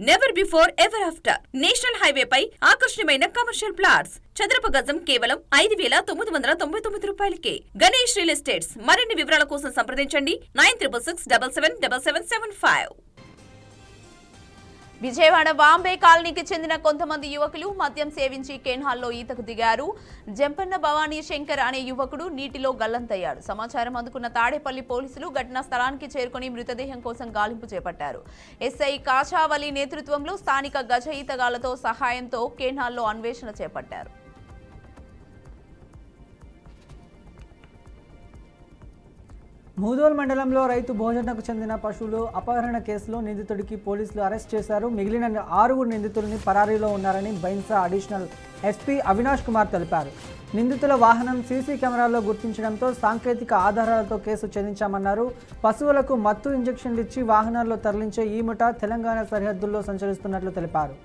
Never before ever after national highway పై ఆకర్షణీయమైన commercial plots చదరపు గజం కేవలం 5,999 రూపాయలకే. Ganesh real estates. మరిన్ని వివరాల కోసం సంప్రదించండి 9667777775. విజయవాడ బాంబే కాలనీకి చెందిన కొంతమంది యువకులు మద్యం సేవించి కేన్హాల్లో ఈతకు దిగారు. జంపన్న భవానీ శంకర్ అనే యువకుడు నీటిలో గల్లంతయ్యాడు. సమాచారం అందుకున్న తాడేపల్లి పోలీసులు ఘటనా స్థలానికి చేరుకుని మృతదేహం కోసం గాలింపు చేపట్టారు. ఎస్ఐ కాచావలి నేతృత్వంలో స్థానిక గజ ఈతగాళ్లతో సహాయంతో కేన్హాల్లో అన్వేషణ చేపట్టారు. మూదోల్ మండలంలో రైతు భోజనకు చెందిన పశువులు అపహరణ కేసులో నిందితుడికి పోలీసులు అరెస్ట్ చేశారు. మిగిలిన 6 నిందితులని పరారీలో ఉన్నారని బైన్సా అడిషనల్ ఎస్పీ అవినాష్ కుమార్ తెలిపారు. నిందితుల వాహనం సీసీ కెమెరాల్లో గుర్తించడంతో సాంకేతిక ఆధారాలతో కేసు ఛేదించామన్నారు. పశువులకు మత్తు ఇంజెక్షన్లు ఇచ్చి వాహనాల్లో తరలించే ఈ ముఠా తెలంగాణ సరిహద్దుల్లో సంచరిస్తున్నట్లు తెలిపారు.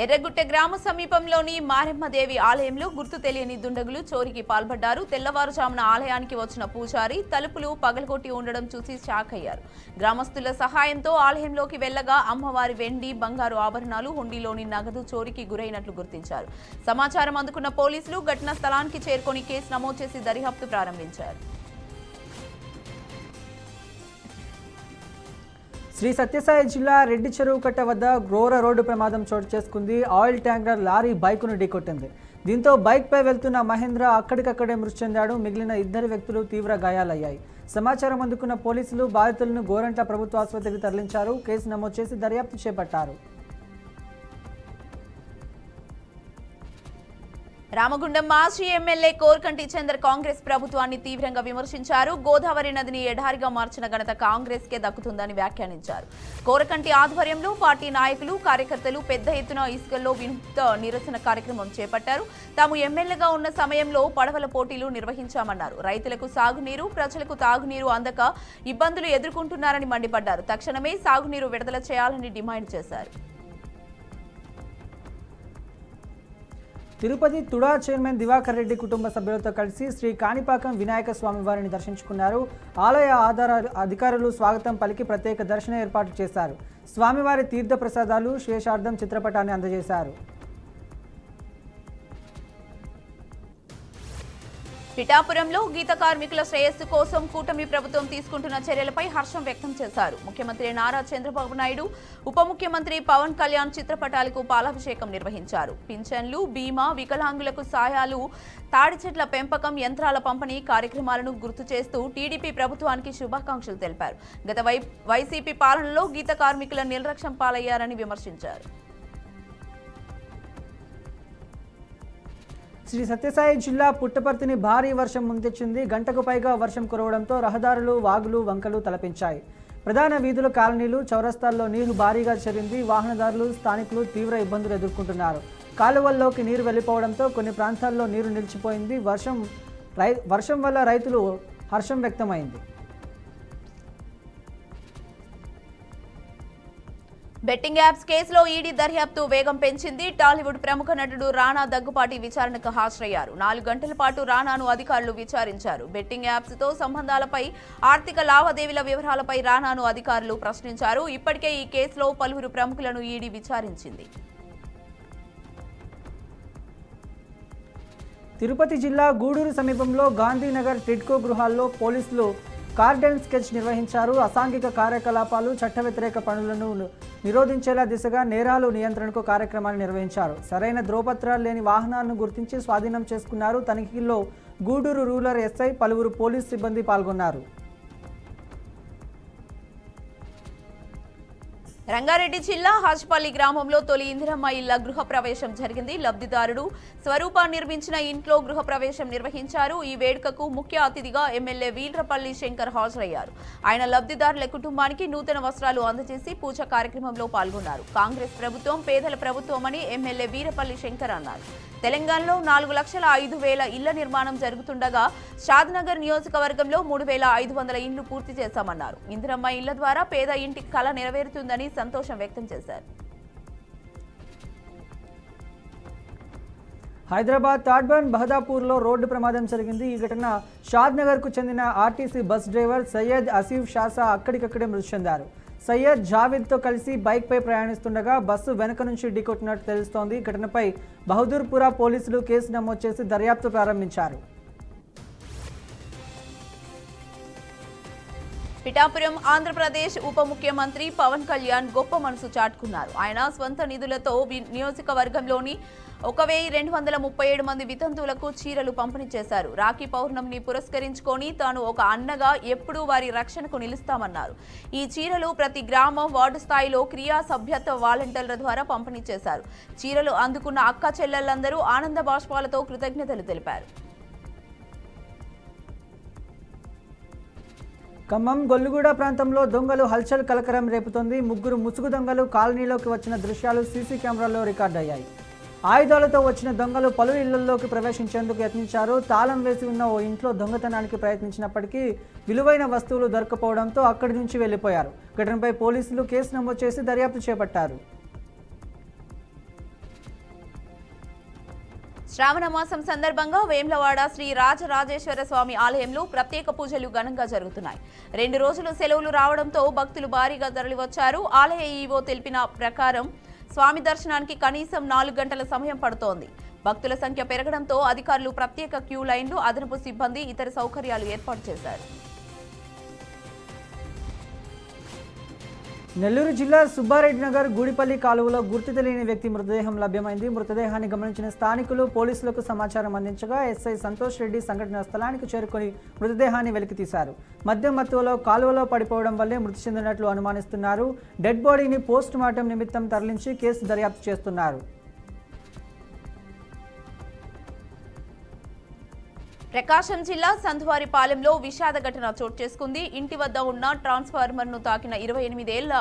ఎర్రగుట్ట గ్రామ సమీపంలోని మారెమ్మదేవి ఆలయంలో గుర్తు తెలియని దుండగులు చోరీకి పాల్పడ్డారు. తెల్లవారుజామున ఆలయానికి వచ్చిన పూజారి తలుపులు పగలగొట్టి ఉండడం చూసి షాక్ అయ్యారు. గ్రామస్తుల సహాయంతో ఆలయంలోకి వెళ్లగా అమ్మవారి వెండి, బంగారు ఆభరణాలు, హుండీలోని నగదు చోరీకి గురైనట్లు గుర్తించారు. సమాచారం అందుకున్న పోలీసులు ఘటనా స్థలానికి చేరుకొని కేసు నమోదు చేసి దర్యాప్తు ప్రారంభించారు. శ్రీ సత్యసాయి జిల్లా రెడ్డి చెరువు కట్ట వద్ద ఘోర రోడ్డు ప్రమాదం చోటు చేసుకుంది. ఆయిల్ ట్యాంకర్ లారీ బైకును ఢీకొట్టింది. దీంతో బైక్పై వెళ్తున్న మహేంద్ర అక్కడికక్కడే మృతి చెందాడు. మిగిలిన 2 వ్యక్తులు తీవ్ర గాయాలయ్యాయి. సమాచారం అందుకున్న పోలీసులు బాధితులను గోరంట్ల ప్రభుత్వ ఆసుపత్రికి తరలించారు. కేసు నమోదు చేసి దర్యాప్తు చేపట్టారు. రామగుండం మాజీ ఎమ్మెల్యే కోరకంటి చంద్ర కాంగ్రెస్ ప్రభుత్వాన్ని తీవ్రంగా విమర్శించారు. గోదావరి నదిని ఎడారిగా మార్చిన ఘనత కాంగ్రెస్ కే దక్కుతుందని వ్యాఖ్యానించారు. కోరకంటి ఆధ్వర్యంలో పార్టీ నాయకులు, కార్యకర్తలు పెద్ద ఎత్తున ఇసుకల్లో వినూత్న నిరసన కార్యక్రమం చేపట్టారు. తాము ఎమ్మెల్యేగా ఉన్న సమయంలో పడవల పోటీలు నిర్వహించామన్నారు. రైతులకు సాగునీరు, ప్రజలకు తాగునీరు అందక ఇబ్బందులు ఎదుర్కొంటున్నారని మండిపడ్డారు. తక్షణమే సాగునీరు విడుదల చేయాలని డిమాండ్ చేశారు. తిరుపతి తుడా చైర్మన్ దివాకర్ రెడ్డి కుటుంబ సభ్యులతో కలిసి శ్రీ కాణిపాకం వినాయక స్వామి వారిని దర్శించుకున్నారు. ఆలయ అధికారులు స్వాగతం పలికి ప్రత్యేక దర్శన ఏర్పాటు చేశారు. స్వామివారి తీర్థ ప్రసాదాలు, శేషార్థం చిత్రపటాన్ని అందజేశారు. పిఠాపురంలో గీత కార్మికుల శ్రేయస్సు కోసం కూటమి ప్రభుత్వం తీసుకుంటున్న చర్యలపై హర్షం వ్యక్తం చేశారు. ముఖ్యమంత్రి నారా చంద్రబాబు నాయుడు, ఉప ముఖ్యమంత్రి పవన్ కళ్యాణ్ చిత్రపటాలకు పాలాభిషేకం నిర్వహించారు. పింఛన్లు, బీమా, వికలాంగులకు సాయాలు, తాడి చెట్ల పెంపకం, యంత్రాల పంపిణీ కార్యక్రమాలను గుర్తు చేస్తూ టీడీపీ ప్రభుత్వానికి శుభాకాంక్షలు తెలిపారు. గత వైసీపీ పాలనలో గీత కార్మికుల నిర్లక్ష్యం పాలయ్యారని విమర్శించారు. శ్రీ సత్యసాయి జిల్లా పుట్టపర్తిని భారీ వర్షం ముంచెత్తింది. గంటకు పైగా వర్షం కురవడంతో రహదారులు, వాగులు, వంకలు తలపించాయి. ప్రధాన వీధుల, కాలనీలు, చౌరస్తాల్లో నీరు భారీగా చేరింది. వాహనదారులు, స్థానికులు తీవ్ర ఇబ్బందులు ఎదుర్కొంటున్నారు. కాలువల్లోకి నీరు వెళ్లిపోవడంతో కొన్ని ప్రాంతాల్లో నీరు నిలిచిపోయింది. వర్షం వల్ల రైతులు హర్షం వ్యక్తమైంది. బెట్టింగ్ యాప్స్ కేసులో ఈడీ దర్యాప్తు వేగం పెంచింది. టాలీవుడ్ ప్రముఖ నటుడు రానా దగ్గుపాటి విచారణకు హాజరయ్యారు. 4 గంటల పాటు రానాను అధికారులు విచారించారు. బెట్టింగ్ యాప్స్ తో సంబంధాలపై, ఆర్థిక లావాదేవీల వివరాలపై రానాను అధికారులు ప్రశ్నించారు. ఇప్పటికే ఈ కేసులో పలువురు ప్రముఖులను ఈడీ విచారించింది. తిరుపతి జిల్లా గూడూరు సమీపంలో గాంధీనగర్ టిడ్కో గృహాల్లో పోలీసులు కార్డెన్ స్కెచ్ నిర్వహించారు. అసాంఘిక కార్యకలాపాలు, చట్ట వ్యతిరేక పనులను నిరోధించేలా దిశగా నేరాలు నియంత్రణకు కార్యక్రమాన్ని నిర్వహించారు. సరైన ధ్రువపత్రాలు లేని వాహనాలను గుర్తించి స్వాధీనం చేసుకున్నారు. తనిఖీల్లో గూడూరు రూరల్ ఎస్ఐ, పలువురు పోలీసు సిబ్బంది పాల్గొన్నారు. రంగారెడ్డి జిల్లా హాజ్పల్లి గ్రామంలో తొలి ఇందిరమ్మ ఇళ్ల గృహప్రవేశం జరిగింది. లబ్ధిదారుడు స్వరూప నిర్మించిన ఇంట్లో గృహప్రవేశం నిర్వహించారు. ఈ వేడుకకు ముఖ్య అతిథిగా ఎమ్మెల్యే వీర్రపల్లి శంకర్ హాజరయ్యారు. ఆయన లబ్ధిదారుల కుటుంబానికి నూతన వస్త్రాలు అందజేసి పూజ కార్యక్రమంలో పాల్గొన్నారు. కాంగ్రెస్ ప్రభుత్వం పేదల ప్రభుత్వమని ఎమ్మెల్యే వీర్రపల్లి శంకర్ అన్నారు. తెలంగాణలో 4,05,000 ఇళ్ల నిర్మాణం జరుగుతుండగా షాద్నగర్ నియోజకవర్గంలో 3,500 ఇండ్లు పూర్తి చేశామన్నారు. ఇందిరమ్మ ఇళ్ల ద్వారా పేద ఇంటి కల నెరవేరుతుందని సంతోషం వ్యక్తం చేశారు. హైదరాబాద్ తాడ్బన్ బహదాపూర్లో రోడ్డు ప్రమాదం జరిగింది. ఈ ఘటన షాద్నగర్కు చెందిన RTC bus driver Syed Asif షాసా అక్కడికక్కడే మృతి చెందారు. సయ్యద్ జావేద్తో కలిసి బైక్పై ప్రయాణిస్తుండగా బస్సు వెనుక నుంచి ఢీకొట్టినట్టు తెలుస్తోంది. ఘటనపై బహదూర్పురా పోలీసులు కేసు నమోదు చేసి దర్యాప్తు ప్రారంభించారు. పిఠాపురం ఆంధ్రప్రదేశ్ ఉప ముఖ్యమంత్రి పవన్ కళ్యాణ్ గొప్ప మనసు చాటుకున్నారు. ఆయన స్వంత నిధులతో నియోజకవర్గంలోని 1237 మంది వితంతువులకు చీరలు పంపిణీ చేశారు. రాఖీ పౌర్ణమిని పురస్కరించుకొని తాను ఒక అన్నగా ఎప్పుడూ వారి రక్షణకు నిలుస్తామన్నారు. ఈ చీరలు ప్రతి గ్రామం, వార్డు స్థాయిలో క్రియా సభ్యత్వ వాలంటీర్ల ద్వారా పంపిణీ చేశారు. చీరలు అందుకున్న అక్క చెల్లెళ్లందరూ ఆనంద బాష్పాలతో కృతజ్ఞతలు తెలిపారు. ఖమ్మం గొల్లుగూడ ప్రాంతంలో దొంగలు హల్చల్ కలకరం రేపుతోంది. ముగ్గురు ముసుగు దొంగలు కాలనీలోకి వచ్చిన దృశ్యాలు సీసీ కెమెరాల్లో రికార్డయ్యాయి. ఆయుధాలతో వచ్చిన దొంగలు పలు ఇళ్లలోకి ప్రవేశించేందుకు యత్నించారు. తాళం వేసి ఉన్న ఓ ఇంట్లో దొంగతనానికి ప్రయత్నించినప్పటికీ విలువైన వస్తువులు దొరకపోవడంతో అక్కడి నుంచి వెళ్లిపోయారు. ఘటనపై పోలీసులు కేసు నమోదు చేసి దర్యాప్తు చేపట్టారు. శ్రావణ మాసం సందర్భంగా వేములవాడ శ్రీ రాజరాజేశ్వర స్వామి ఆలయంలో ప్రత్యేక పూజలు ఘనంగా జరుగుతున్నాయి. 2 రోజులు సెలవులు రావడంతో భక్తులు భారీగా తరలివచ్చారు. ఆలయ ఈవో తెలిపిన ప్రకారం స్వామి దర్శనానికి కనీసం 4 గంటల సమయం పడుతోంది. భక్తుల సంఖ్య పెరగడంతో అధికారులు ప్రత్యేక క్యూ లైన్లు, అదనపు సిబ్బంది, ఇతర సౌకర్యాలు ఏర్పాటు చేశారు. నెల్లూరు జిల్లా సుబ్బారెడ్డి నగర్ గూడిపల్లి కాలువలో గుర్తు తెలియని వ్యక్తి మృతదేహం లభ్యమైంది. మృతదేహాన్ని గమనించిన స్థానికులు పోలీసులకు సమాచారం అందించగా ఎస్ఐ సంతోష్ రెడ్డి సంఘటన స్థలానికి చేరుకొని మృతదేహాన్ని వెలికితీశారు. మద్యం మత్తువలో కాలువలో పడిపోవడం వల్లే మృతి చెందినట్లు అనుమానిస్తున్నారు. డెడ్ బాడీని పోస్ట్ మార్టం నిమిత్తం తరలించి కేసు దర్యాప్తు చేస్తున్నారు. ప్రకాశం జిల్లా సంధ్వారిపాలెంలో విషాద ఘటన చోటు చేసుకుంది. ఇంటి వద్ద ఉన్న ట్రాన్స్ఫార్మర్ను తాకిన 28 ఏళ్ల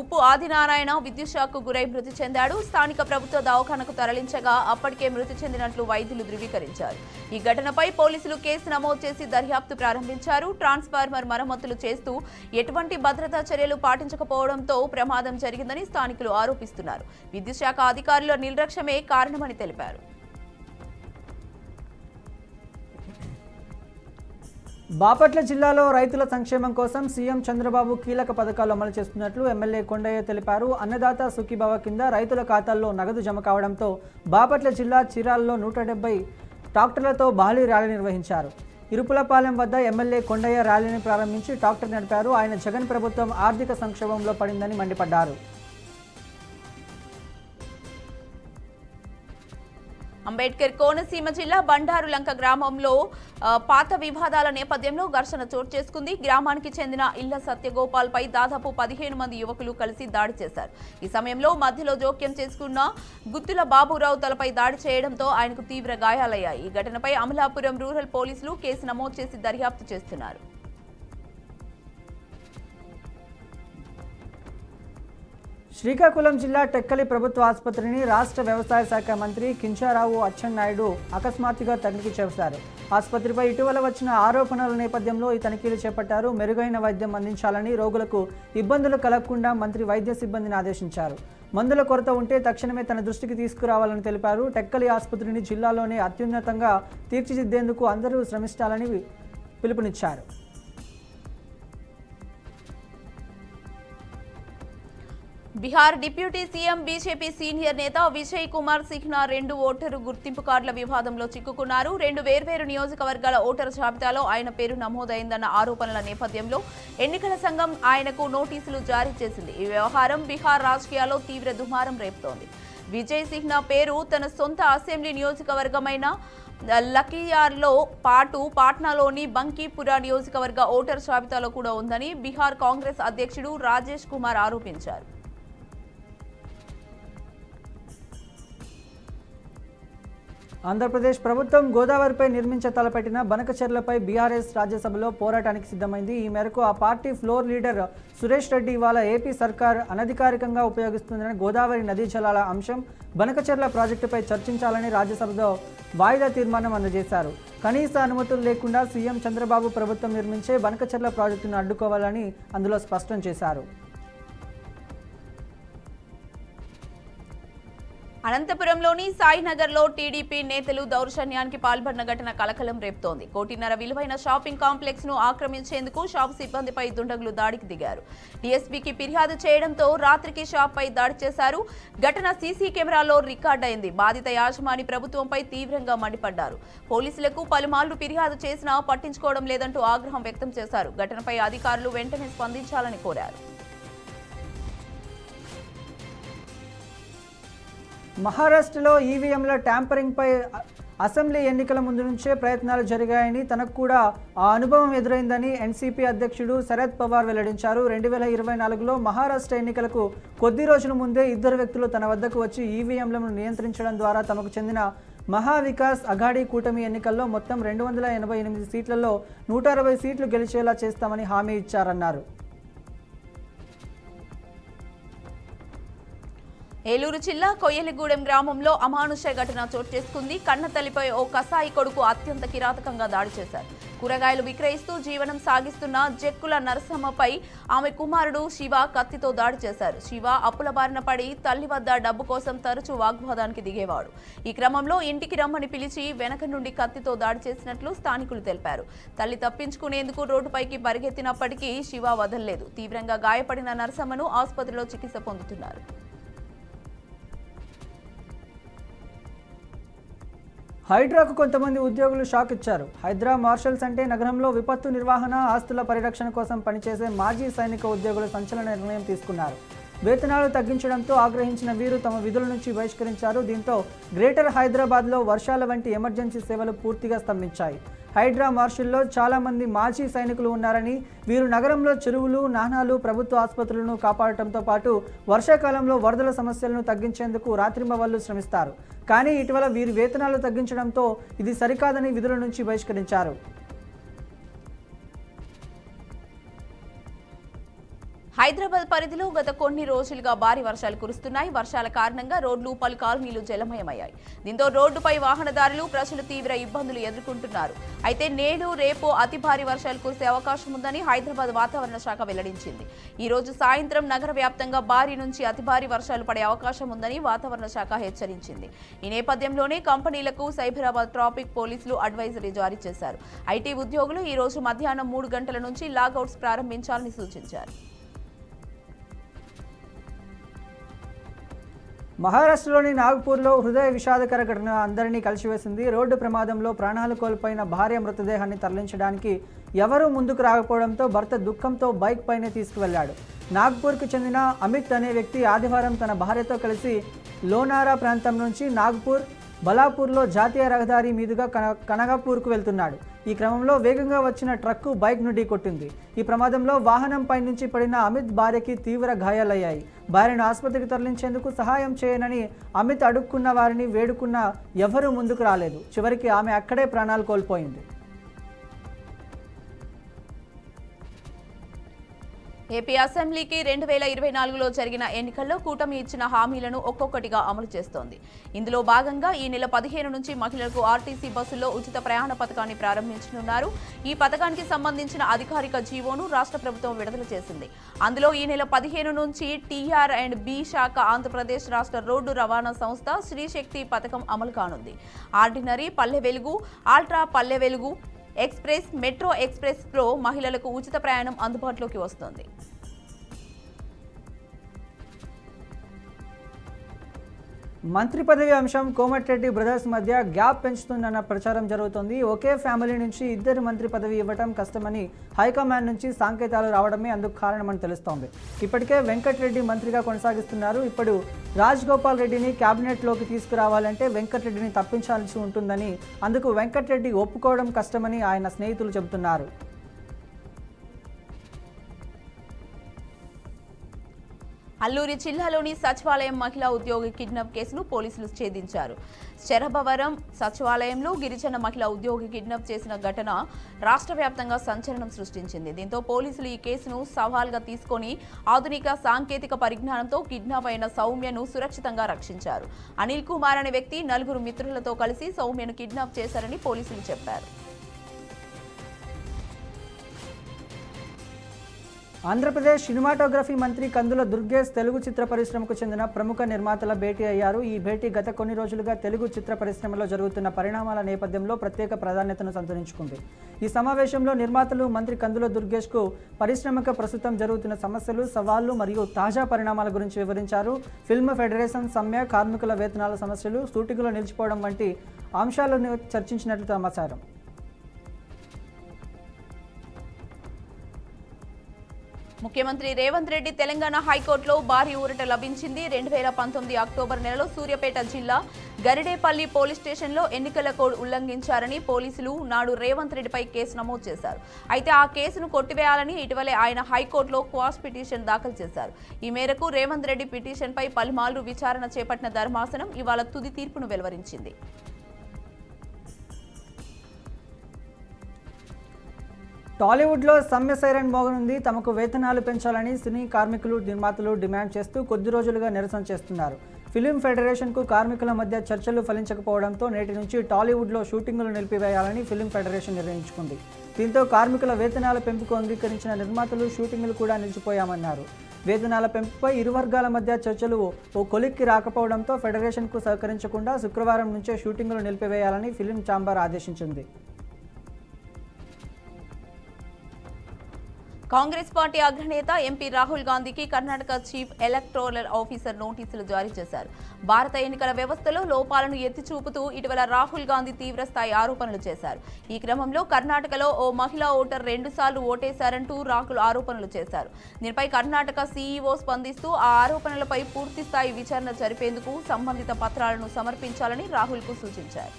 ఉప్పు ఆదినారాయణ విద్యుత్ షాక్కు గురై మృతి చెందాడు. స్థానిక ప్రభుత్వ దవాఖానకు తరలించగా అప్పటికే మృతి చెందినట్లు వైద్యులు ధృవీకరించారు. ఈ ఘటనపై పోలీసులు కేసు నమోదు చేసి దర్యాప్తు ప్రారంభించారు. ట్రాన్స్ఫార్మర్ మరమ్మతులు చేస్తూ ఎటువంటి భద్రతా చర్యలు పాటించకపోవడంతో ప్రమాదం జరిగిందని స్థానికులు ఆరోపిస్తున్నారు. విద్యుత్ శాఖ అధికారుల నిర్లక్ష్యమే కారణమని తెలిపారు. బాపట్ల జిల్లాలో రైతుల సంక్షేమం కోసం సీఎం చంద్రబాబు కీలక పథకాలు అమలు చేస్తున్నట్లు ఎమ్మెల్యే కొండయ్య తెలిపారు. అన్నదాత సుఖీభవ కింద రైతుల ఖాతాల్లో నగదు జమ కావడంతో బాపట్ల జిల్లా చీరాలలో 170 ట్రాక్టర్లతో భారీ ర్యాలీ నిర్వహించారు. ఇరుపులపాలెం వద్ద ఎమ్మెల్యే కొండయ్య ర్యాలీని ప్రారంభించి ట్రాక్టర్ నడిపారు. ఆయన జగన్ ప్రభుత్వం ఆర్థిక సంక్షోభంలో పడిందని మండిపడ్డారు. అంబేద్కర్ కోనసీమ జిల్లా బండారులంక గ్రామంలో పాత వివాదాల నేపథ్యంలో ఘర్షణ చోటు చేసుకుంది. గ్రామానికి చెందిన ఇళ్ల సత్యగోపాల్ పై దాదాపు 15 మంది యువకులు కలిసి దాడి చేశారు. ఈ సమయంలో మధ్యలో జోక్యం చేసుకున్న గుత్తుల బాబురావు తలపై దాడి చేయడంతో ఆయనకు తీవ్ర గాయాలయ్యాయి. ఈ ఘటనపై అమలాపురం రూరల్ పోలీసులు కేసు నమోదు చేసి దర్యాప్తు చేస్తున్నారు. శ్రీకాకుళం జిల్లా టెక్కలి ప్రభుత్వ ఆసుపత్రిని రాష్ట్ర వ్యవసాయ శాఖ మంత్రి కించారావు అచ్చెన్నాయుడు అకస్మాత్తుగా తనిఖీ చేశారు. ఆసుపత్రిపై ఇటీవల వచ్చిన ఆరోపణల నేపథ్యంలో ఈ తనిఖీలు చేపట్టారు. మెరుగైన వైద్యం అందించాలని, రోగులకు ఇబ్బందులు కలగకుండా మంత్రి వైద్య సిబ్బందిని ఆదేశించారు. మందుల కొరత ఉంటే తక్షణమే తన దృష్టికి తీసుకురావాలని తెలిపారు. టెక్కలి ఆసుపత్రిని జిల్లాలోనే అత్యున్నతంగా తీర్చిదిద్దేందుకు అందరూ శ్రమించాలని పిలుపునిచ్చారు. Bihar deputy CM BJP senior నేత విజయ్ కుమార్ సిన్హా 2 ఓటరు గుర్తింపు కార్డుల వివాదంలో చిక్కుకున్నారు. 2 వేర్వేరు నియోజకవర్గాల ఓటరు జాబితాలో ఆయన పేరు నమోదైందన్న ఆరోపణల నేపథ్యంలో ఎన్నికల సంఘం ఆయనకు నోటీసులు జారీ చేసింది. ఈ వ్యవహారం బీహార్ రాజకీయాల్లో తీవ్ర దుమారం రేపుతోంది. విజయ్ సిన్హా పేరు తన సొంత అసెంబ్లీ నియోజకవర్గమైన లకియార్లో పాటు పాట్నాలోని బంకీపురా నియోజకవర్గ ఓటర్ జాబితాలో కూడా ఉందని బీహార్ కాంగ్రెస్ అధ్యక్షుడు రాజేష్ కుమార్ ఆరోపించారు. ఆంధ్రప్రదేశ్ ప్రభుత్వం గోదావరిపై నిర్మించ తలపెట్టిన బనకచెర్లపై బీఆర్ఎస్ రాజ్యసభలో పోరాటానికి సిద్ధమైంది. ఈ మేరకు ఆ party floor leader Suresh Reddy ఇవాళ ఏపీ సర్కార్ అనధికారికంగా ఉపయోగిస్తుందని గోదావరి నదీ జలాల అంశం బనకచెర్ల ప్రాజెక్టుపై చర్చించాలని రాజ్యసభలో వాయిదా తీర్మానం అందజేశారు. కనీస అనుమతులు లేకుండా సీఎం చంద్రబాబు ప్రభుత్వం నిర్మించే బనకచెర్ల ప్రాజెక్టును అడ్డుకోవాలని అందులో స్పష్టం చేశారు. అనంతపురంలోని సాయినగర్లో టీడీపీ నేతలు దౌర్జన్యానికి పాల్పడిన ఘటన కలకలం రేపుతోంది. 1.5 కోటి విలువైన షాపింగ్ కాంప్లెక్స్ ను ఆక్రమించేందుకు షాప్ సిబ్బందిపై దుండగులు దాడికి దిగారు. డీఎస్పీకి ఫిర్యాదు చేయడంతో రాత్రికి షాప్ పై దాడి చేశారు. ఘటన సీసీ కెమెరాలో రికార్డైంది. బాధిత యాజమాని ప్రభుత్వంపై తీవ్రంగా మండిపడ్డారు. పోలీసులకు పలుమార్లు ఫిర్యాదు చేసినా పట్టించుకోవడం లేదంటూ ఆగ్రహం వ్యక్తం చేశారు. ఘటనపై అధికారులు వెంటనే స్పందించాలని కోరారు. మహారాష్ట్రలో ఈవీఎంల ట్యాంపరింగ్పై అసెంబ్లీ ఎన్నికల ముందు నుంచే ప్రయత్నాలు జరిగాయని, తనకు కూడా ఆ అనుభవం ఎదురైందని ఎన్సీపీ అధ్యక్షుడు శరద్ పవార్ వెల్లడించారు. 2024లో మహారాష్ట్ర ఎన్నికలకు కొద్ది రోజుల ముందే ఇద్దరు వ్యక్తులు తన వద్దకు వచ్చి ఈవీఎంలను నియంత్రించడం ద్వారా తమకు చెందిన మహావికాస్ అఘాడీ కూటమి ఎన్నికల్లో మొత్తం 288 సీట్లలో 160 సీట్లు గెలిచేలా చేస్తామని హామీ ఇచ్చారన్నారు. ఏలూరు జిల్లా కొయ్యలిగూడెం గ్రామంలో అమానుష ఘటన చోటు చేసుకుంది. కన్నతల్లిపై ఓ కసాయి కొడుకు అత్యంత కిరాతకంగా దాడి చేశారు. కూరగాయలు విక్రయిస్తూ జీవనం సాగిస్తున్న జక్కుల నరసమ్మపై ఆమె కుమారుడు శివ కత్తితో దాడి చేశారు. శివ అప్పుల బారిన పడి తల్లి వద్ద డబ్బు కోసం తరచూ వాగ్వాదానికి దిగేవాడు. ఈ క్రమంలో ఇంటికి రమ్మని పిలిచి వెనక నుండి కత్తితో దాడి చేసినట్లు స్థానికులు తెలిపారు. తల్లి తప్పించుకునేందుకు రోడ్డుపైకి పరిగెత్తినప్పటికీ శివ వదల్లేదు. తీవ్రంగా గాయపడిన నరసమ్మను ఆసుపత్రిలో చికిత్స పొందుతున్నారు. హైడ్రాకు కొంతమంది ఉద్యోగులు షాక్ ఇచ్చారు. హైడ్రా మార్షల్స్ అంటే నగరంలో విపత్తు నిర్వహణ, ఆస్తుల పరిరక్షణ కోసం పనిచేసే మాజీ సైనిక ఉద్యోగులు సంచలన నిర్ణయం తీసుకున్నారు. వేతనాలు తగ్గించడంతో ఆగ్రహించిన వీరు తమ విధుల నుంచి బహిష్కరించారు. దీంతో గ్రేటర్ హైదరాబాద్లో వర్షాల వంటి ఎమర్జెన్సీ సేవలు పూర్తిగా స్తంభించాయి. హైడ్రా మార్షల్లో చాలామంది మాజీ సైనికులు ఉన్నారని, వీరు నగరంలో చెరువులు, నాణాలు, ప్రభుత్వ ఆసుపత్రులను కాపాడటంతో పాటు వర్షాకాలంలో వరదల సమస్యలను తగ్గించేందుకు రాత్రింబవళ్లు శ్రమిస్తారు. కానీ ఇటీవల వీరి వేతనాలు తగ్గించడంతో ఇది సరికాదని విధుల నుంచి బహిష్కరించారు. హైదరాబాద్ పరిధిలో గత కొన్ని రోజులుగా భారీ వర్షాలు కురుస్తున్నాయి. వర్షాల కారణంగా రోడ్లు, పలు కాలనీలు జలమయమయ్యాయి. దీంతో రోడ్డుపై వాహనదారులు, ప్రజలు తీవ్ర ఇబ్బందులు ఎదుర్కొంటున్నారు. అయితే నేడు, రేపు అతి భారీ వర్షాలు కురిసే అవకాశం ఉందని హైదరాబాద్ వాతావరణ శాఖ వెల్లడించింది. ఈ రోజు సాయంత్రం నగర వ్యాప్తంగా భారీ నుంచి అతి భారీ వర్షాలు పడే అవకాశం ఉందని వాతావరణ శాఖ హెచ్చరించింది. ఈ నేపథ్యంలోనే కంపెనీలకు సైబరాబాద్ ట్రాఫిక్ పోలీసులు అడ్వైజరీ జారీ చేశారు. ఐటీ ఉద్యోగులు ఈ రోజు మధ్యాహ్నం 3 గంటల నుంచి లాగౌట్స్ ప్రారంభించాలని సూచించారు. మహారాష్ట్రలోని నాగ్పూర్లో హృదయ విషాదకర ఘటన అందరినీ కలిసివేసింది. రోడ్డు ప్రమాదంలో ప్రాణాలు కోల్పోయిన భార్య మృతదేహాన్ని తరలించడానికి ఎవరూ ముందుకు రాకపోవడంతో భర్త దుఃఖంతో బైక్ పైనే తీసుకువెళ్లాడు. నాగ్పూర్కు చెందిన అమిత్ అనే వ్యక్తి ఆదివారం తన భార్యతో కలిసి లోనారా ప్రాంతం నుంచి నాగ్పూర్ బలాపూర్లో జాతీయ రహదారి మీదుగా కనగపూర్కు వెళ్తున్నాడు. ఈ క్రమంలో వేగంగా వచ్చిన ట్రక్కు బైక్ను ఢీకొట్టింది. ఈ ప్రమాదంలో వాహనంపై నుంచి పడిన అమిత్ భార్యకి తీవ్ర గాయాలయ్యాయి. భార్యను ఆసుపత్రికి తరలించేందుకు సహాయం చేయనని అమిత్ అడుక్కున్న వారిని వేడుకున్నా ఎవరూ ముందుకు రాలేదు. చివరికి ఆమె అక్కడే ప్రాణాలు కోల్పోయింది. ఏపీ అసెంబ్లీకి 2024లో జరిగిన ఎన్నికల్లో కూటమి ఇచ్చిన హామీలను ఒక్కొక్కటిగా అమలు చేస్తోంది. ఇందులో భాగంగా ఈ నెల 15 నుంచి మహిళలకు ఆర్టీసీ బస్సుల్లో ఉచిత ప్రయాణ పథకాన్ని ప్రారంభించనున్నారు. ఈ పథకానికి సంబంధించిన అధికారిక జీవోను రాష్ట్ర ప్రభుత్వం విడుదల చేసింది. అందులో ఈ నెల 15 నుంచి TR&B శాఖ ఆంధ్రప్రదేశ్ రాష్ట్ర రోడ్డు రవాణా సంస్థ శ్రీశక్తి పథకం అమలు కానుంది. Ordinary, Palle Velugu, ultra Palle Velugu, express, metro express లో మహిళలకు ఉచిత ప్రయాణం అందుబాటులోకి వస్తుంది. మంత్రి పదవి అంశం కోమటిరెడ్డి బ్రదర్స్ మధ్య గ్యాప్ పెంచుతుందన్న ప్రచారం జరుగుతోంది. ఒకే ఫ్యామిలీ నుంచి ఇద్దరు మంత్రి పదవి ఇవ్వడం కష్టమని హైకమాండ్ నుంచి సంకేతాలు రావడమే అందుకు కారణమని తెలుస్తోంది. ఇప్పటికే వెంకటరెడ్డి మంత్రిగా కొనసాగిస్తున్నారు. ఇప్పుడు రాజగోపాల్ రెడ్డిని క్యాబినెట్లోకి తీసుకురావాలంటే వెంకటరెడ్డిని తప్పించాల్సి ఉంటుందని, అందుకు వెంకటరెడ్డి ఒప్పుకోవడం కష్టమని ఆయన స్నేహితులు చెబుతున్నారు. అల్లూరి జిల్లాలోని సచివాలయం మహిళా ఉద్యోగి కిడ్నాప్ కేసును పోలీసులు ఛేదించారు. శరభవరం సచివాలయంలో గిరిజన మహిళా ఉద్యోగి కిడ్నాప్ చేసిన ఘటన రాష్ట్ర వ్యాప్తంగా సంచలనం సృష్టించింది. దీంతో పోలీసులు ఈ కేసును సవాల్గా తీసుకొని ఆధునిక సాంకేతిక పరిజ్ఞానంతో కిడ్నాప్ అయిన సౌమ్యను సురక్షితంగా రక్షించారు. అనిల్ కుమార్ అనే వ్యక్తి 4 మిత్రులతో కలిసి సౌమ్యను కిడ్నాప్ చేశారని పోలీసులు చెప్పారు. ఆంధ్రప్రదేశ్ సినిమాటోగ్రఫీ మంత్రి కందుల దుర్గేష్ తెలుగు చిత్ర పరిశ్రమకు చెందిన ప్రముఖ నిర్మాతల భేటీ అయ్యారు. ఈ భేటీ గత కొన్ని రోజులుగా తెలుగు చిత్ర పరిశ్రమలో జరుగుతున్న పరిణామాల నేపథ్యంలో ప్రత్యేక ప్రాధాన్యతను సంతరించుకుంది. ఈ సమావేశంలో నిర్మాతలు మంత్రి కందుల దుర్గేష్కు పరిశ్రమకు ప్రస్తుతం జరుగుతున్న సమస్యలు, సవాళ్లు మరియు తాజా పరిణామాల గురించి వివరించారు. ఫిల్మ్ ఫెడరేషన్ సమ్మె, కార్మికుల వేతనాల సమస్యలు, షూటింగ్లో నిలిచిపోవడం వంటి అంశాలను చర్చించినట్లు సమాచారం. ముఖ్యమంత్రి రేవంత్ రెడ్డి తెలంగాణ హైకోర్టులో భారీ ఊరట లభించింది. 2019 అక్టోబర్ నెలలో సూర్యాపేట జిల్లా గరిడేపల్లి పోలీస్ స్టేషన్లో ఎన్నికల కోడ్ ఉల్లంఘించారని పోలీసులు నాడు రేవంత్ రెడ్డిపై కేసు నమోదు చేశారు. అయితే ఆ కేసును కొట్టివేయాలని ఇటీవలే ఆయన హైకోర్టులో క్వాష్ పిటిషన్ దాఖలు చేశారు. ఈ మేరకు రేవంత్ రెడ్డి పిటిషన్పై పలుమార్లు విచారణ చేపట్టిన ధర్మాసనం ఇవాళ తుది తీర్పును వెలువరించింది. టాలీవుడ్లో సమ్మె సైరన్ మోగనుంది. తమకు వేతనాలు పెంచాలని సినీ కార్మికులు, నిర్మాతలు డిమాండ్ చేస్తూ కొద్ది రోజులుగా నిరసన చేస్తున్నారు. ఫిలిం ఫెడరేషన్కు కార్మికుల మధ్య చర్చలు ఫలించకపోవడంతో నేటి నుంచి టాలీవుడ్లో షూటింగులు నిలిపివేయాలని ఫిలిం ఫెడరేషన్ నిర్ణయించుకుంది. దీంతో కార్మికుల వేతనాల పెంపుకు అంగీకరించిన నిర్మాతలు షూటింగులు కూడా నిలిచిపోయామన్నారు. వేతనాల పెంపుపై ఇరు వర్గాల మధ్య చర్చలు ఓ కొలిక్కి రాకపోవడంతో ఫెడరేషన్కు సహకరించకుండా శుక్రవారం నుంచే షూటింగులు నిలిపివేయాలని ఫిలిం ఛాంబర్ ఆదేశించింది. కాంగ్రెస్ పార్టీ అగ్రనేత ఎంపీ రాహుల్ గాంధీకి కర్ణాటక చీఫ్ ఎలక్టోరల్ ఆఫీసర్ నోటీసులు జారీ చేశారు. భారత ఎన్నికల వ్యవస్థలో లోపాలను ఎత్తి చూపుతూ ఇటీవల రాహుల్ గాంధీ తీవ్రస్థాయి ఆరోపణలు చేశారు. ఈ క్రమంలో కర్ణాటకలో ఓ మహిళా ఓటర్ 2 సార్లు ఓటేశారంటూ రాహుల్ ఆరోపణలు చేశారు. దీనిపై కర్ణాటక సీఈఓ స్పందిస్తూ ఆ ఆరోపణలపై పూర్తి స్థాయి విచారణ జరిపేందుకు సంబంధిత పత్రాలను సమర్పించాలని రాహుల్కు సూచించారు.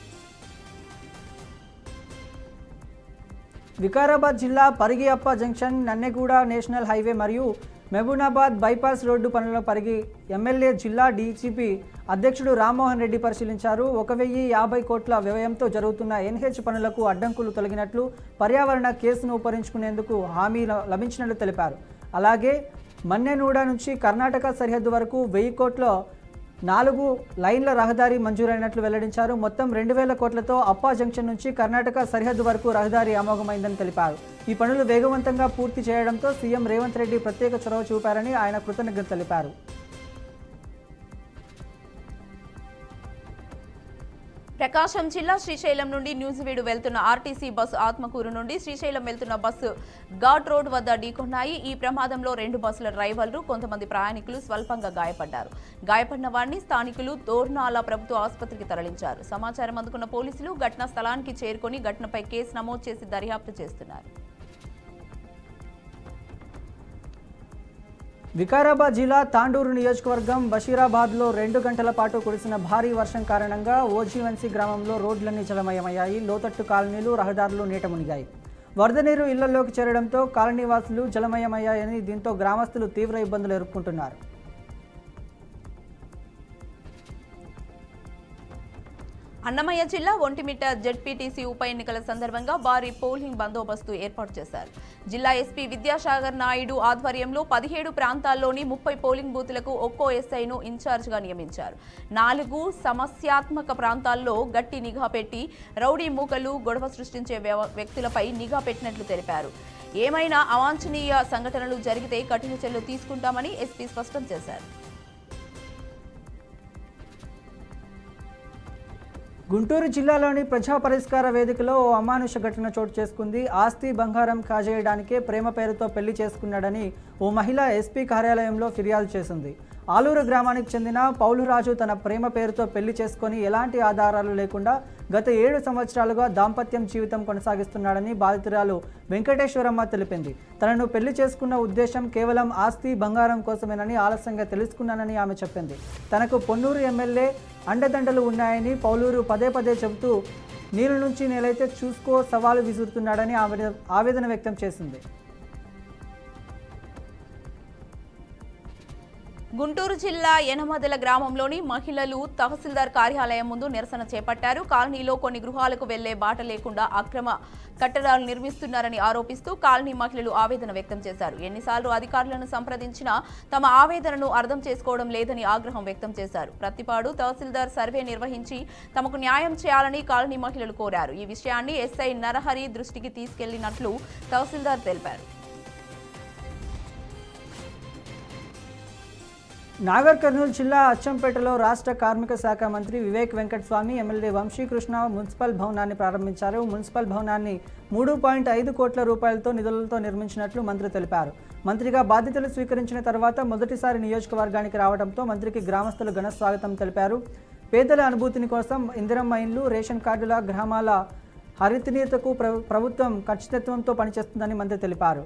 వికారాబాద్ జిల్లా పరిగియప్ప జంక్షన్, నన్నెగూడ నేషనల్ హైవే మరియు మహబూబాబాద్ బైపాస్ రోడ్డు పనుల పరిగి ఎమ్మెల్యే జిల్లా డీజీపీ అధ్యక్షుడు రామ్మోహన్ రెడ్డి పరిశీలించారు. 1050 కోట్ల వ్యయంతో జరుగుతున్న ఎన్హెచ్ పనులకు అడ్డంకులు తొలగినట్లు, పర్యావరణ కేసును ఉపరించుకునేందుకు హామీ లభించినట్లు తెలిపారు. అలాగే మన్నెనూడ నుంచి కర్ణాటక సరిహద్దు వరకు 1000 కోట్ల 4 లైన్ల రహదారి మంజూరైనట్లు వెల్లడించారు. మొత్తం 2000 కోట్లతో అప్పా జంక్షన్ నుంచి కర్ణాటక సరిహద్దు వరకు రహదారి అమోఘమైందని తెలిపారు. ఈ పనులు వేగవంతంగా పూర్తి చేయడంతో సీఎం రేవంత్ రెడ్డి ప్రత్యేక చొరవ చూపారని ఆయన కృతజ్ఞతలు తెలిపారు. ప్రకాశం జిల్లా శ్రీశైలం నుండి న్యూజివీడు వెళ్తున్న ఆర్టీసీ బస్సు ఆత్మకూరు నుండి శ్రీశైలం వెళ్తున్న బస్సు ఘాట్ రోడ్ వద్ద ఢీకొన్నాయి. ఈ ప్రమాదంలో 2 బస్సుల డ్రైవర్లు, కొంతమంది ప్రయాణికులు స్వల్పంగా గాయపడ్డారు. గాయపడిన వారిని స్థానికులు దోర్నాల ప్రభుత్వ ఆసుపత్రికి తరలించారు. సమాచారం అందుకున్న పోలీసులు ఘటనా స్థలానికి చేరుకొని ఘటనపై కేసు నమోదు చేసి దర్యాప్తు చేస్తున్నారు. వికారాబాద్ జిల్లా తాండూరు నియోజకవర్గం బషీరాబాద్లో 2 గంటల పాటు కురిసిన భారీ వర్షం కారణంగా ఓజీవన్సీ గ్రామంలో రోడ్లన్నీ జలమయమయ్యాయి. లోతట్టు కాలనీలు, రహదారులు నీట మునిగాయి. వరద నీరు ఇళ్లలోకి చేరడంతో కాలనీవాసులు జలమయమయ్యాయని, దీంతో గ్రామస్తులు తీవ్ర ఇబ్బందులు ఎదుర్కొంటున్నారు. అన్నమయ్య జిల్లా ఒంటిమిట్ట జెడ్పీటీసీ ఉప ఎన్నికల సందర్భంగా భారీ పోలింగ్ బందోబస్తు ఏర్పాటు చేశారు. జిల్లా ఎస్పీ విద్యాసాగర్ నాయుడు ఆధ్వర్యంలో 17 ప్రాంతాల్లోని 30 పోలింగ్ బూతులకు ఒక్కో ఎస్ఐను ఇన్ఛార్జిగా నియమించారు. 4 సమస్యాత్మక ప్రాంతాల్లో గట్టి నిఘా పెట్టి రౌడీ మూకలు, గొడవ సృష్టించే వ్యక్తులపై నిఘా పెట్టినట్లు తెలిపారు. ఏమైనా అవాంఛనీయ సంఘటనలు జరిగితే కఠిన చర్యలు తీసుకుంటామని ఎస్పీ స్పష్టం చేశారు. గుంటూరు జిల్లాలోని ప్రజా పరిష్కార వేదికలో ఓ అమానుష ఘటన చోటు చేసుకుంది. ఆస్తి బంగారం కాజేయడానికే ప్రేమ పేరుతో పెళ్లి చేసుకున్నాడని ఓ మహిళ ఎస్పీ కార్యాలయంలో ఫిర్యాదు చేసింది. ఆలూరు గ్రామానికి చెందిన పౌలురాజు తన ప్రేమ పేరుతో పెళ్లి చేసుకొని ఎలాంటి ఆధారాలు లేకుండా గత 7 సంవత్సరాలుగా దాంపత్యం జీవితం కొనసాగిస్తున్నాడని బాధితురాలు వెంకటేశ్వరమ్మ తెలిపింది. తనను పెళ్లి చేసుకున్న ఉద్దేశం కేవలం ఆస్తి బంగారం కోసమేనని ఆలస్యంగా తెలుసుకున్నానని ఆమె చెప్పింది. తనకు పొన్నూరు ఎమ్మెల్యే అండదండలు ఉన్నాయని పౌలూరు పదే చెబుతూ నీళ్ళ నుంచి నేలైతే చూసుకో సవాలు విసురుతున్నాడని ఆవేదన వ్యక్తం చేసింది. గుంటూరు జిల్లా యనమదల గ్రామంలోని మహిళలు తహసీల్దార్ కార్యాలయం ముందు నిరసన చేపట్టారు. కాలనీలో కొన్ని గృహాలకు వెళ్లే బాట లేకుండా అక్రమ కట్టడాలు నిర్మిస్తున్నారని ఆరోపిస్తూ కాలనీ మహిళలు ఆవేదన వ్యక్తం చేశారు. ఎన్నిసార్లు అధికారులను సంప్రదించినా తమ ఆవేదనను అర్థం చేసుకోవడం లేదని ఆగ్రహం వ్యక్తం చేశారు. ప్రతిపాడు తహసీల్దార్ సర్వే నిర్వహించి తమకు న్యాయం చేయాలని కాలనీ మహిళలు కోరారు. ఈ విషయాన్ని ఎస్ఐ నరహరి దృష్టికి తీసుకెళ్లినట్లు తహసీల్దార్ తెలిపారు. నాగర్ కర్నూలు జిల్లా అచ్చంపేటలో రాష్ట్ర కార్మిక శాఖ మంత్రి వివేక్ వెంకటస్వామి ఎమ్మెల్యే వంశీకృష్ణ మున్సిపల్ భవనాన్ని ప్రారంభించారు. మున్సిపల్ భవనాన్ని 3.5 కోట్ల రూపాయలతో నిధులతో నిర్మించినట్లు మంత్రి తెలిపారు. మంత్రిగా బాధ్యతలు స్వీకరించిన తర్వాత మొదటిసారి నియోజకవర్గానికి రావడంతో మంత్రికి గ్రామస్తులు ఘన స్వాగతం తెలిపారు. పేదల అనుభూతిని కోసం ఇందిరమ్మ ఇండ్లు, రేషన్ కార్డుల, గ్రామాల హరితనీయతకు ప్రభుత్వం ఖచ్చితత్వంతో పనిచేస్తుందని మంత్రి తెలిపారు.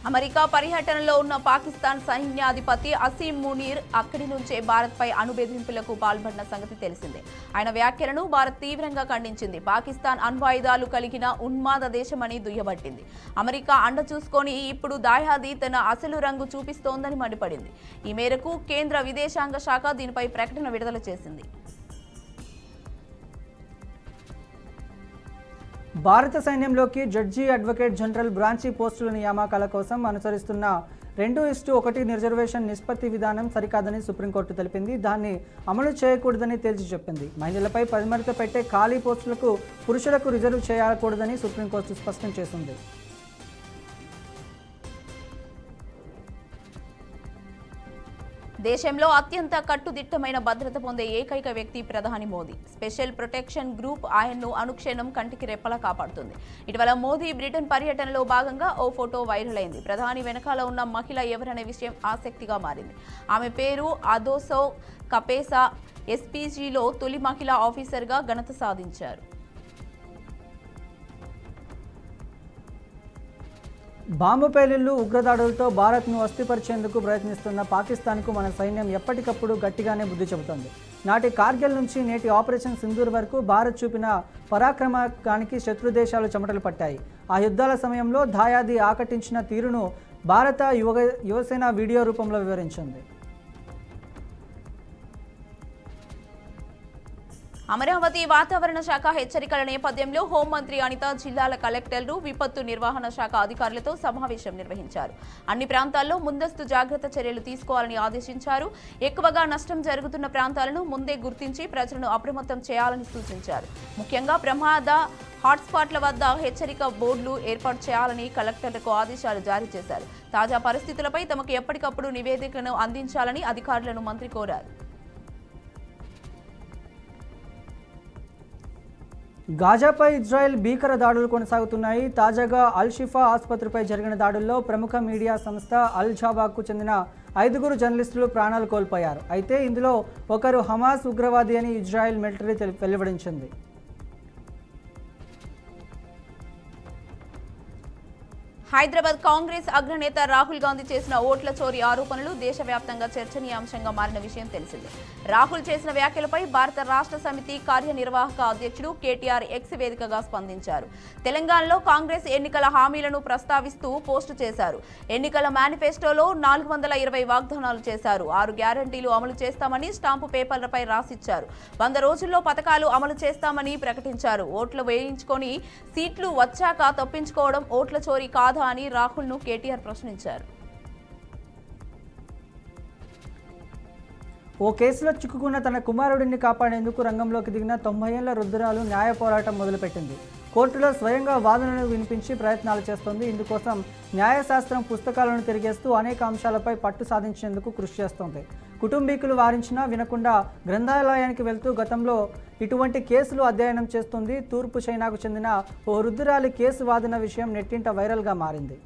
అమెరికా పర్యటనలో ఉన్న పాకిస్తాన్ సైన్యాధిపతి అసీం మునీర్ అక్కడి నుంచే భారత్పై అణు బెదిరింపులకు పాల్పడిన సంగతి తెలిసిందే. ఆయన వ్యాఖ్యలను భారత్ తీవ్రంగా ఖండించింది. పాకిస్తాన్ అణ్వాయుధాలు కలిగిన ఉన్మాద దేశమని దుయ్యబట్టింది. అమెరికా అండ చూసుకొని ఇప్పుడు దాయాది తన అసలు రంగు చూపిస్తోందని మండిపడింది. ఈ మేరకు కేంద్ర విదేశాంగ శాఖ దీనిపై ప్రకటన విడుదల చేసింది. భారత సైన్యంలోకి జడ్జి, అడ్వకేట్ జనరల్, బ్రాంచి పోస్టుల నియామకాల కోసం అనుసరిస్తున్న 2:1 రిజర్వేషన్ నిష్పత్తి విధానం సరికాదని సుప్రీంకోర్టు తెలిపింది. దాన్ని అమలు చేయకూడదని తేల్చి చెప్పింది. మహిళలపై పరిమితి పెట్టే ఖాళీ పోస్టులకు పురుషులకు రిజర్వ్ చేయకూడదని సుప్రీంకోర్టు స్పష్టం చేసింది. దేశంలో అత్యంత కట్టుదిట్టమైన భద్రత పొందే ఏకైక వ్యక్తి ప్రధాని మోదీ. స్పెషల్ ప్రొటెక్షన్ గ్రూప్ ఆయన్ను అనుక్షణం కంటికి రెప్పలా కాపాడుతుంది. ఇటీవల మోదీ బ్రిటన్ పర్యటనలో భాగంగా ఓ ఫోటో వైరల్ అయింది. ప్రధాని వెనకాల ఉన్న మహిళ ఎవరనే విషయం ఆసక్తిగా మారింది. ఆమె పేరు అదోసో కపేసా. ఎస్పీజీలో తొలి మహిళా ఆఫీసర్గా ఘనత సాధించారు. బాంబు పేలుళ్లు, ఉగ్రదాడులతో భారత్ను అస్థిపరిచేందుకు ప్రయత్నిస్తున్న పాకిస్తాన్కు మన సైన్యం ఎప్పటికప్పుడు గట్టిగానే బుద్ధి చెబుతోంది. నాటి కార్గిల్ నుంచి నేటి ఆపరేషన్ సింధూర్ వరకు భారత్ చూపిన పరాక్రమానికి శత్రు దేశాలు చెమటలు పట్టాయి. ఆ యుద్ధాల సమయంలో దాయాది ఆకటించిన తీరును భారత యువసేన వీడియో రూపంలో వివరించింది. అమరావతి వాతావరణ శాఖ హెచ్చరికల నేపథ్యంలో హోంమంత్రి అనిత జిల్లాల కలెక్టర్లు, విపత్తు నిర్వహణ శాఖ అధికారులతో సమావేశం నిర్వహించారు. అన్ని ప్రాంతాల్లో ముందస్తు జాగ్రత్త చర్యలు తీసుకోవాలని ఆదేశించారు. ఎక్కువగా నష్టం జరుగుతున్న ప్రాంతాలను ముందే గుర్తించి ప్రజలను అప్రమత్తం చేయాలని సూచించారు. ముఖ్యంగా ప్రమాద హాట్స్పాట్ల వద్ద హెచ్చరిక బోర్డులు ఏర్పాటు చేయాలని కలెక్టర్లకు ఆదేశాలు జారీ చేశారు. తాజా పరిస్థితులపై తమకు ఎప్పటికప్పుడు నివేదికను అందించాలని అధికారులను మంత్రి కోరారు. గాజాపై ఇజ్రాయెల్ భీకర దాడులు కొనసాగుతున్నాయి. తాజాగా అల్ షిఫా ఆసుపత్రిపై జరిగిన దాడుల్లో ప్రముఖ మీడియా సంస్థ అల్ జాబాకు చెందిన 5 జర్నలిస్టులు ప్రాణాలు కోల్పోయారు. అయితే ఇందులో ఒకరు హమాస్ ఉగ్రవాది అని ఇజ్రాయెల్ మిలిటరీ వెల్లడించింది. హైదరాబాద్ కాంగ్రెస్ అగ్రనేత రాహుల్ గాంధీ చేసిన ఓట్ల చోరీ ఆరోపణలు దేశవ్యాప్తంగా చర్చనీయాంశంగా మారిన విషయం తెలిసిందే. రాహుల్ చేసిన వ్యాఖ్యలపై భారత రాష్ట్ర సమితి కార్యనిర్వాహక అధ్యక్షుడు కేటీఆర్ ఎక్స్ వేదికగా స్పందించారు. తెలంగాణలో కాంగ్రెస్ ఎన్నికల హామీలను ప్రస్తావిస్తూ పోస్టు చేశారు. ఎన్నికల మేనిఫెస్టోలో 420 వాగ్దానాలు చేశారు. 6 గ్యారంటీలు అమలు చేస్తామని స్టాంపు పేపర్లపై రాసిచ్చారు. 100 రోజుల్లో పథకాలు అమలు చేస్తామని ప్రకటించారు. ఓట్లు వేయించుకొని సీట్లు వచ్చాక తప్పించుకోవడం ఓట్ల చోరీ కాదు అని రాహుల్ను కేటీఆర్ ప్రశ్నించారు. ఓ కేసులో చిక్కుకున్న తన కుమారుడిని కాపాడేందుకు రంగంలోకి దిగిన 90 ఏళ్ల వృద్ధురాలు న్యాయ పోరాటం మొదలుపెట్టింది. కోర్టులో స్వయంగా వాదనలు వినిపించి ప్రయత్నాలు చేస్తోంది. ఇందుకోసం న్యాయశాస్త్రం పుస్తకాలను తిరిగేస్తూ అనేక అంశాలపై పట్టు సాధించేందుకు కృషి చేస్తోంది. కుటుంబీకులు వారించినా వినకుండా గ్రంథాలయానికి వెళ్తూ గతంలో ఇటువంటి కేసులు అధ్యయనం చేస్తుంది. తూర్పు చైనాకు చెందిన ఓ వృద్ధురాలి కేసు వాదన విషయం నెట్టింట వైరల్గా మారింది.